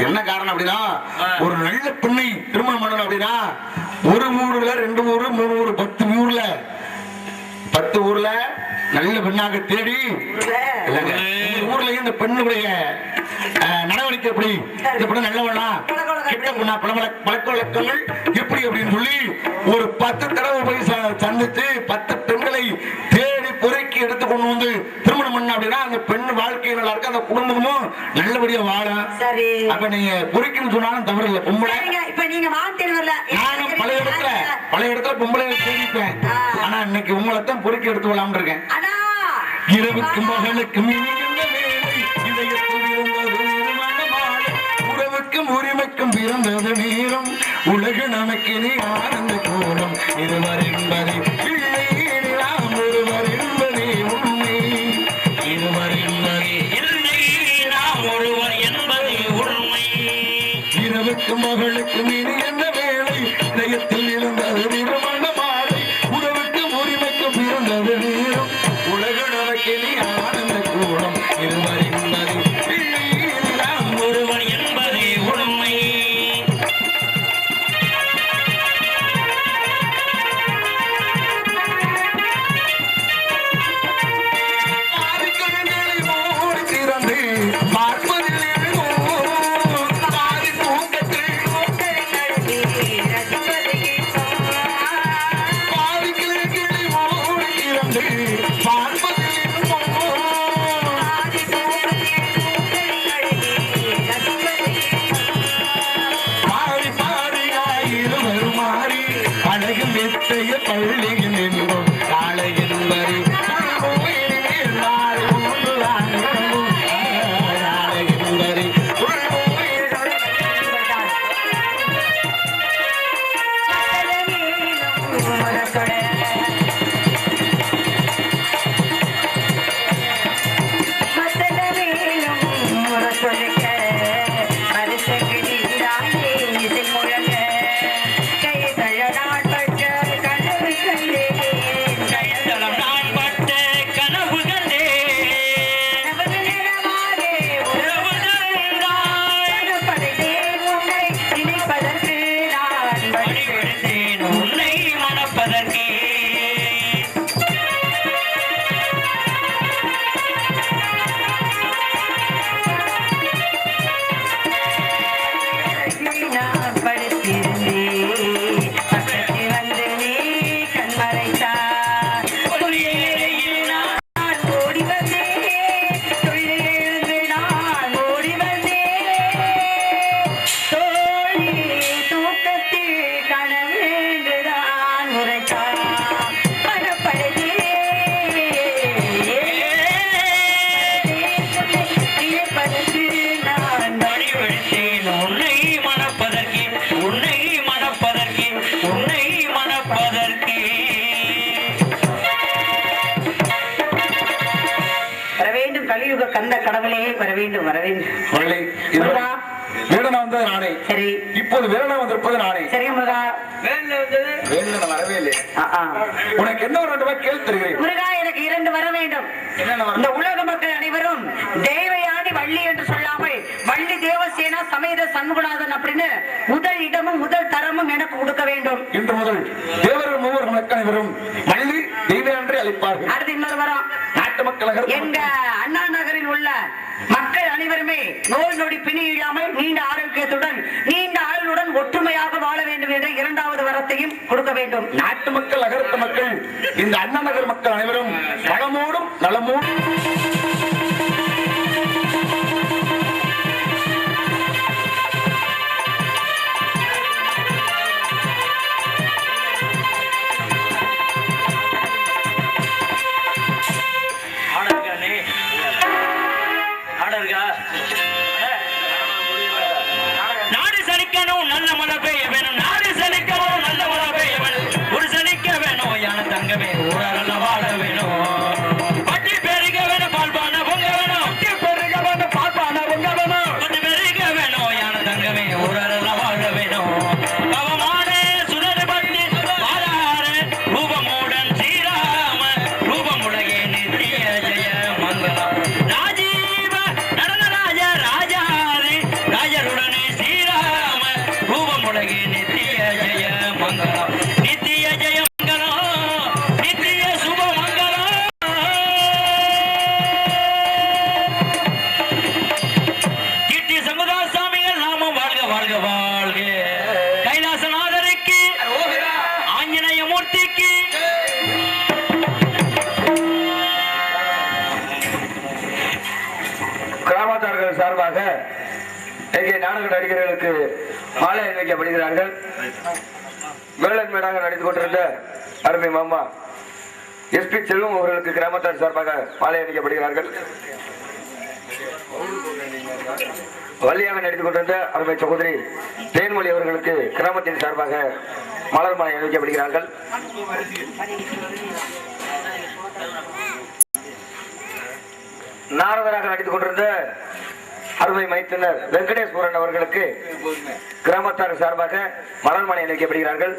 என்ன காரணம் அப்படின்னா ஒரு நல்ல பெண்ணை திருமணம் பண்ணணும் அப்படின்னா ஒரு ஊர்ல 2 ஊரு 3 ஊரு 10 ஊர்ல நல்ல பெண்ணாக தேடி ஊர்லயும் இந்த பெண்ணுடைய நடவடிக்கை எப்படி இந்த பெண்ணு நல்லவனா கெட்ட பெண்ணா பழக்க வழக்கங்கள் எப்படி அப்படின்னு சொல்லி ஒரு 10 தடவை போய் சந்தித்து 10 பெண்களை தேடி பொறுக்கி எடுத்து கொண்டு வந்து திருமணம் பண்ண அப்படின்னா அந்த பெண் வாழ்க்கை நல்லா இருக்கு, அந்த குடும்பமும் நல்லபடியா வாழ. அப்ப நீங்க பொறுக்கின்னு சொன்னாலும் தவறு இல்லை. பொம்பளை நானும் பல இடத்துல பொம்பளை தேடிப்பேன். ஆனா இன்னைக்கு உங்களைத்தான் பொறுக்கி எடுத்து விடலாம்னு இருக்கேன். இரவுக்கும் பகலுக்கும் உறவுக்கும் உரிமைக்கும் பிறந்தது நேரம் உலக நமக்கு நீ ஆனந்த கோலம் இருவர் என்பதை நாம் ஒருவர் என்பதே உண்மை இருவர் என்பதே நாம் ஒருவர் என்பதே உண்மை இரவுக்கும் மகளுக்கும் இனி என்ற வேலை இதயத்தில் இருந்தது நிறுவன மாலை உறவுக்கும் உரிமைக்கும் பிறந்தது நேரம் உலக நமக்கு நீ ஆனந்த கோலம் இருவர் என்பதை நாம் ஒருவர் என்பதே உண்மை. கை தழ நாட்பட்ட கனவு கண்டே கடவுளே வர வேண்டும் வர வேண்டும். வேடனா வந்தது நானே. சரி, இப்போது வேடனா வந்திருப்பது நானே. சரி முருகா. வேடனா வரவே இல்லை. உனக்கு என்ன ஒரு 2 கேள்வி தருகிறேன் முருகா. எனக்கு 2 வர வேண்டும். இந்த உலக மக்கள் அனைவரும் தேவயானி வள்ளி என்று சொல்லாமல் வள்ளி தேவசேனா சமேத சண்முகநாதன் அப்படின்னு முதல் இடமும் முதல் தரமும் எனக்கு கொடுக்க வேண்டும். இன்று முதல் தேவர்கள் 3 மக்கள் அனைவரும் வள்ளி தெய்வயானி அழைப்பார்கள். அடுத்து இன்னொரு வரம். நாட்டு மக்கள் எங்க அண்ணா நகரில் உள்ள மக்கள் அனைவருமே நோய் நொடி பிணி இல்லாமல் நீண்ட ஆரோக்கியத்துடன் நீண்ட ஆயுளுடன் ஒற்றுமையாக வாழ வேண்டும் என்ற 2வது வரத்தையும் கொடுக்க வேண்டும். நாட்டு மக்கள் நகரத்து மக்கள் இந்த அண்ணா நகர் மக்கள் அனைவரும் வளமோடும் நலமோடும் நாடு செழிக்கணும் நல்ல மழை பெய்ய வேணும். நாடு செழிக்கணும் நல்ல மழை பெய்ய வேணும். ஒரு செழிக்க வேணும் யான தங்கமே ஊரல்ல வாழ வேணும். பட்டி பெருக வேணும் பால்பான பொங்க வேணும். பட்டி பெருக வேணும் பால்பான பொங்க வேணும். பட்டி பெருக வேணும் யான தங்கமே ஊரல்ல வாழ வேணும். பவமானே சுடர் பட்டி பாலாறு ரூபமுடன் ஸ்ரீராம ரூபமுலகே நித்திய ஜெய மங்களம். ராஜீவ நடனராஜ ராஜாரி ராஜருடனே ஸ்ரீராம ரூபமுலகே நித்திய ஜெய மங்களம். நித்திய ஜெய மங்களம் நித்திய சுப மங்களம். கிட்டி சமுதாய சாமிகள் நாமம் வாழ்க வாழ்க வாழ்க. கைலாசநாதருக்கு ஆஞ்சநேய மூர்த்திக்கு கிராமத்தார்கள் சார்பாக இங்கே நாடக நடிகர்களுக்கு மாலை அணிவிக்கப்படுகிறார்கள். வேளன் மேடாக நடித்துக் கொண்டிருந்த அருமை மாமா SP செல்வம் அவர்களுக்கு கிராமத்தார் சார்பாக மாலை அணிவிக்கப்படுகிறார்கள். வள்ளியாக நடித்துக் கொண்டிருந்த அருமை சகோதரி தேன்மொழி அவர்களுக்கு கிராமத்தின் சார்பாக மலர் மாலை அணிவிக்கப்படுகிறார்கள். நாரதராக நடித்துக் கொண்டிருந்த அருமை மைத்தினர் வெங்கடேஸ்வரன் அவர்களுக்கு கிராமத்தார் சார்பாக மலர் மாலை அணிவிக்கப்படுகிறார்கள்.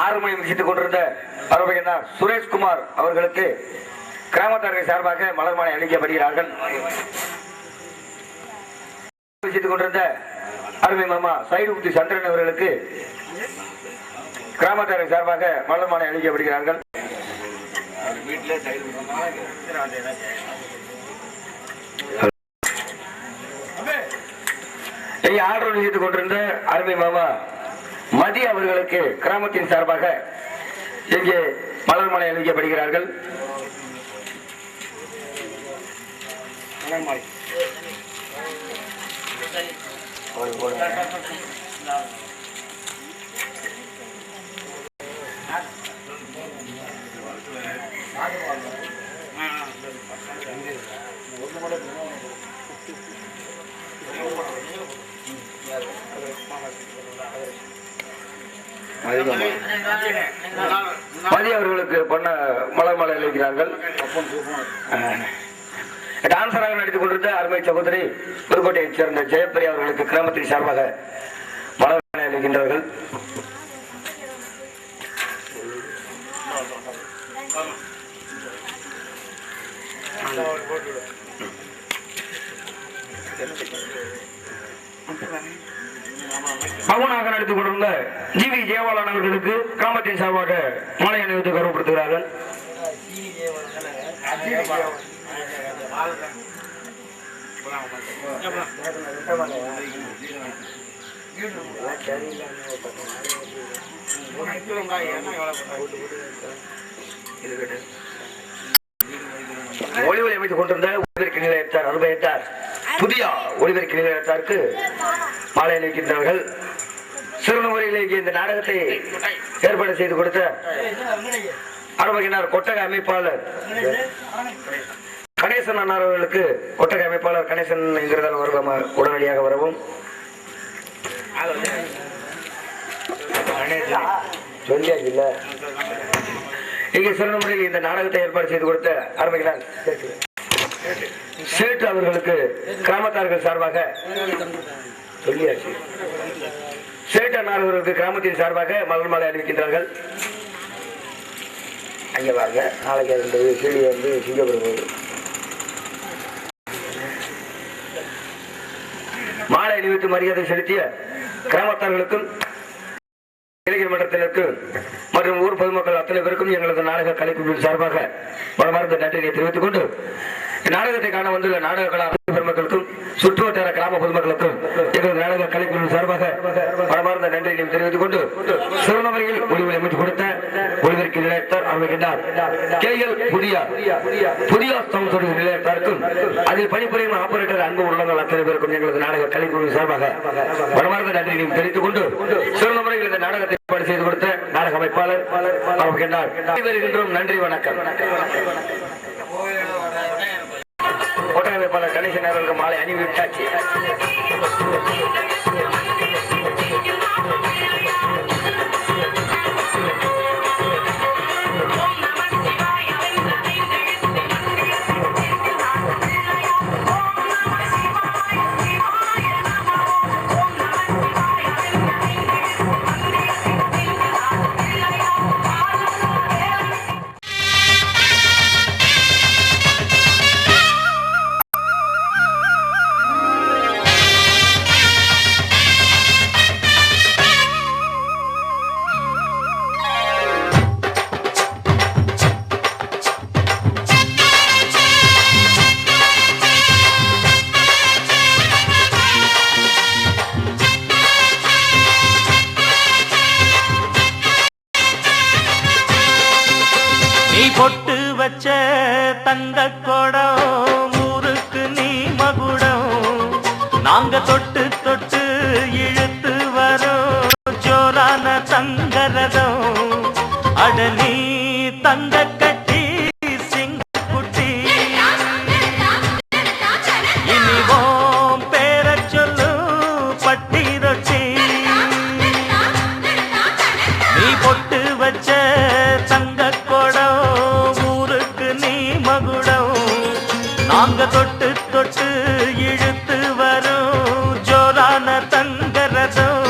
6 மணி முடித்துக் கொண்டிருந்த அருமையினார் சுரேஷ்குமார் அவர்களுக்கு கிராமத்தார்கள் சார்பாக மலர் மாலை அணிவிக்கப்படுகிறார்கள். கொண்டிருந்த அருமை மாமா சைடுகுத்தி சந்திரன் அவர்களுக்கு கிராமத்தார்கள் சார்பாக மலர் மாலை அணிவிக்கப்படுகிறார்கள். ஆர்டர் செய்து கொண்டிருந்த அருமை மாமா மதி அவர்களுக்கு கிராமத்தின் சார்பாக இங்கே மலர் மாலை அணிவிக்கப்படுகிறார்கள். மதி அவர்களுக்கு பொண்ண மலர் மாலை அளிக்கிறார்கள். டான்சராக நடித்துக் கொண்டிருந்த அருமை சகோதரி புதுக்கோட்டையைச் சேர்ந்த ஜெயப்பிரியா அவர்களுக்கு கிராமத்தின் சார்பாக மலர் மாலை அளிக்கின்றார்கள். பவனாக நடித்துக் கொண்டிருந்த ஜிவி ஜெயவாளன் அவர்களுக்கு கிராமத்தின் சார்பாக மாலை அணிவித்து கௌரவப்படுத்துகிறார்கள். ஒளிவலை அமைத்துக் கொண்டிருந்த ஒளிபெருக்கி நிலையத்தார் அனுபவித்தார் புதிய ஒளிபெருக்கி நிலையத்தாருக்கு மாலை அணிவிக்கின்றார்கள். சிறுநுவரையிலேயே இந்த நாடகத்தை ஏற்பாடு செய்து கொடுத்த அனுபவினார் கொட்டக அமைப்பாளர் கணேசன் அண்ணார் அவர்களுக்கு கொட்டக அமைப்பாளர் கணேசன் என்கிறதால் உடனடியாக வரவும். சொல்லியாச்சு இல்ல இங்கே சிறுநுவரையில் இந்த நாடகத்தை ஏற்பாடு செய்து கொடுத்த அனுபவினார் சேட்டு அவர்களுக்கு கிராமத்தார்கள் சார்பாக சொல்லியாச்சு. சேட்டு அவர்களுக்கு கிராமத்தின் சார்பாக மலர் மாலை அணிவிக்கின்றார்கள். அங்கே வாங்க. நாளைக்கு அது சீடி வந்து சிங்கப்பூர் மாலை அணிவித்து மரியாதை செலுத்திய கிராமத்தார்களுக்கும் இளைஞர் மன்றத்தினருக்கு மற்றும் ஊர் பொதுமக்கள் அத்தனை பேருக்கும் எங்களது நாடக கலைக்குழுவின் சார்பாக மனமார்ந்த நன்றியை தெரிவித்துக் கொண்டு நாடகத்தை காண வந்துள்ள நாடக கலா பெருமக்களுக்கும் சுற்றுவட்டார கிராம பொதுமக்களுக்கும் எங்களது நாடக கலைக்குழுவின் சார்பாக மனமார்ந்த நன்றியை தெரிவித்துக் கொண்டு சிறுவனவரையில் ஒளிவை அமைத்து கொடுத்த ஒளிவருக்கு நிலையத்தார் அமைக்கின்றார் கேஎல் புதிய சமூக நிலையத்தாருக்கும் அதில் பணிபுரியும் ஆபரேட்டர் அன்பு உள்ளங்கள் அத்தனை பேருக்கும் எங்களது நாடக கலைக்குழுவின் சார்பாக மனமார்ந்த நன்றியை தெரிவித்துக் கொண்டு சிறுவனவரையில் இந்த நாடகத்தை ஏற்பாடு செய்து கொடுத்த நாடக அமைப்பாளர் அமைக்கின்றார். வருகின்றோம். நன்றி, வணக்கம். அமைப்பாளர் கணேசன் அவர்களுக்கு மாலை அணிவித்தாச்சு. பொட்டு வச்ச தங்க கோடம் ஊருக்கு நீ மகுடம் நாங்க தொட்டு தொட்டு இழுத்து வரோம் ஜோரான தங்கரதம் அட நீ தங்க கட்டி சிங்கக்குட்டி இனிவோம் பேர சொல்லு பட்டி ரொட்டி நீ பொட்டு வச்ச தங்க நாங்க தொட்டு தொட்டு இழுத்து வரும் ஜோரான தங்கரதம்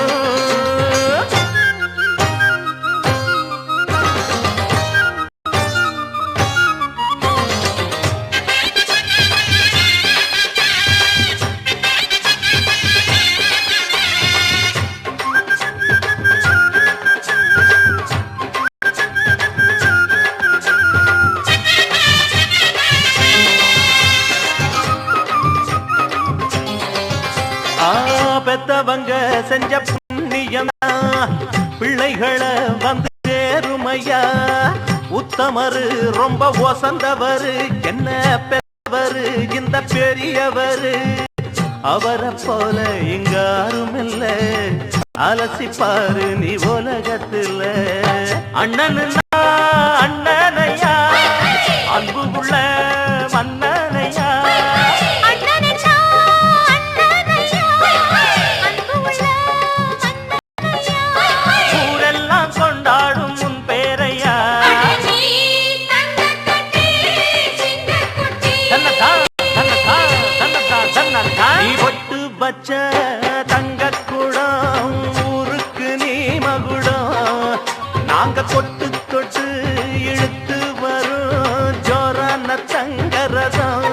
பெத்தவங்க செஞ்ச புண்ணியம் பிள்ளைகளை வந்து சேருமையா உத்தமரு ரொம்ப ஒசந்தவரு என்ன பெத்தவரு இந்த பெரியவரு அவரை போல இங்க யாரும் இல்ல அலசிப்பாரு நீ உலகத்துல அண்ணனு அண்ணனையா அன்பு உள்ள மன்னனையா வச்ச தங்க குடம் ஊருக்கு நீ மகுடம் நாங்க தொட்டு தொட்டு இழுத்து வரும் ஜோரான தங்கரதம்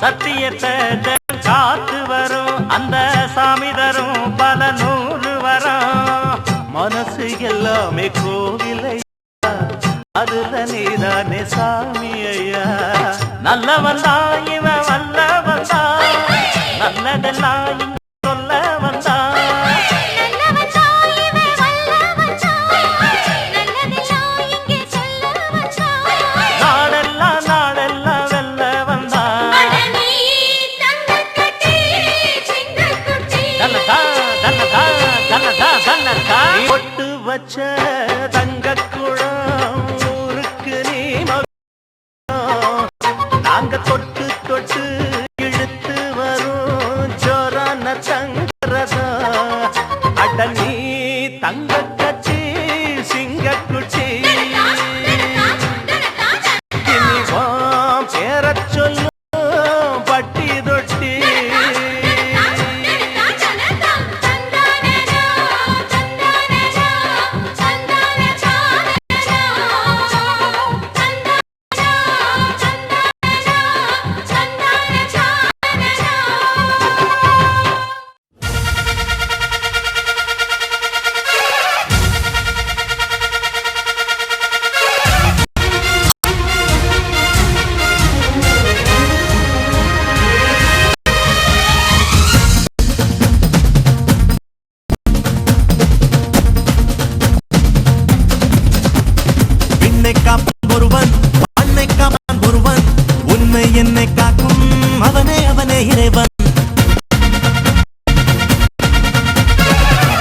சத்தியத்தை காத்து வரும் அந்த சாமி தரும் பல நூறு வரும் மனசு எல்லாமே கோவிலையா அதுல நீதானே சாமி ஐயா நல்லவன் தான் இவன் வல்லவன் தான் நல்லதெல்லாம் இங்க சொல்ல வந்தான் நாடெல்லாம் நாடெல்லாம் வெல்ல வச்ச தங்கக்குளம் ஊருக்கு நீ மகன். நாங்க தொட்டு தொட்டு இழுத்து வரும் ஜோரான தங்கரதம். அட நீ தங்க கட்சி சிங்கக்குச்சி இனிவாம் பேரச் சொல்லும் பட்டி தொட்டி. விண்ணை காப்பான் ஒருவன், மண்ணை காப்பான் ஒருவன், உன்னை என்னை காக்கும் அவனே அவனே இறைவன்.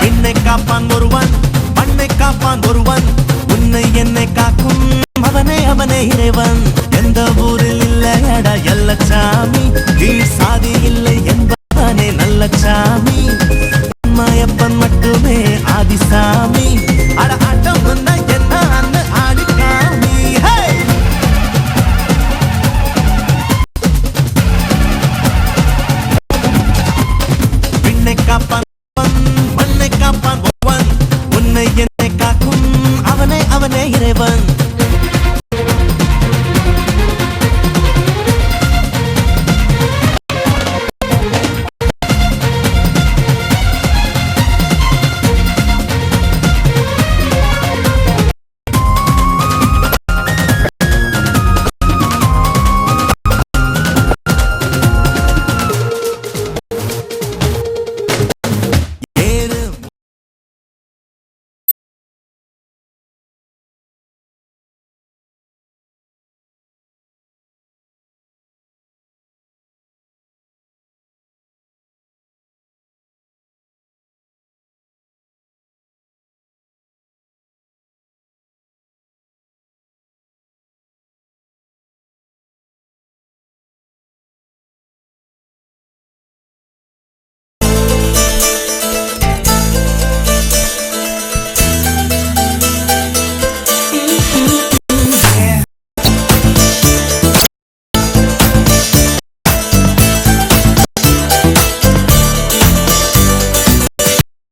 விண்ணை காப்பான் ஒருவன், மண்ணை காப்பான் ஒருவன், உன்னை என்னை காக்கும் அவனே அவனே இறைவன். எந்த ஊரில் இல்லையடா எல்லச்சாமி, கீழ் சாதி இல்லை என்பவனே நல்ல சாமி. மாயப்பன் மட்டுமே ஆதிசாமி. அட ஆட்டம் வந்தா என்ன அண்ணு ஆடிக்காமி. விண்ணை காப்பான்